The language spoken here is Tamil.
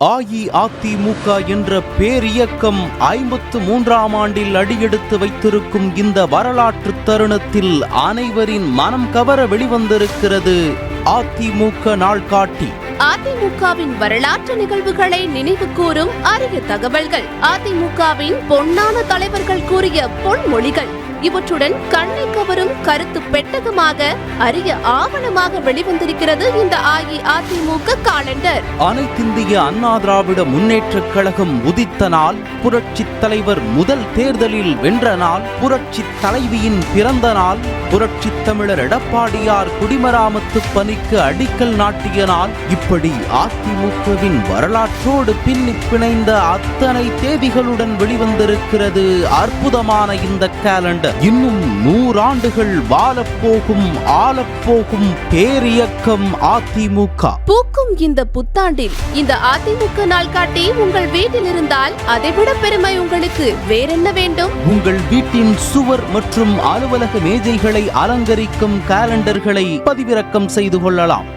அஇஅதிமுக என்ற பேரியக்கம் 53ஆம் ஆண்டில் அடியெடுத்து வைத்திருக்கும் இந்த வரலாற்று தருணத்தில் அனைவரின் மனம் கவர வெளிவந்திருக்கிறது அதிமுக நாள்காட்டி. அதிமுகவின் வரலாற்று நிகழ்வுகளை நினைவு கூறும் அரிய தகவல்கள், அதிமுகவின் பொன்னான தலைவர்கள் கூறிய பொன்மொழிகள், இவற்றுடன் கண்ணை கவரும் கருத்து பெட்டகமாக அரிய ஆவணமாக வெளிவந்திருக்கிறது இந்த அஇஅதிமுக காலண்டர். அனைத்திந்திய அண்ணா திராவிட முன்னேற்றக் கழகம் உதித்த நாள், புரட்சி தலைவர் முதல் தேர்தலில் வென்ற நாள், புரட்சி தலைவியின் பிறந்த நாள், புரட்சி தமிழர் எடப்பாடியார் குடிமராமத்து பணிக்கு அடிக்கல் நாட்டிய நாள், இப்படி அதிமுகவின் வரலாற்றோடு பின்னி பிணைந்த அத்தனை தேதிகளுடன் வெளிவந்திருக்கிறது அற்புதமான இந்த காலண்டர். இன்னும் 100 ஆண்டுகள் வாழப்போகும் ஆளப்போகும் பேரியக்கம் அதிமுக. பூக்கும் இந்த புத்தாண்டில் இந்த அதிமுக நாள்காட்டி உங்கள் வீட்டில் இருந்தால் அதைவிட பெருமை உங்களுக்கு வேறென்ன வேண்டும்? உங்கள் வீட்டின் சுவர் மற்றும் அலுவலக மேஜைகளை அலங்கரிக்கும் காலண்டர்களை பதிவிறக்கம் செய்து கொள்ளலாம்.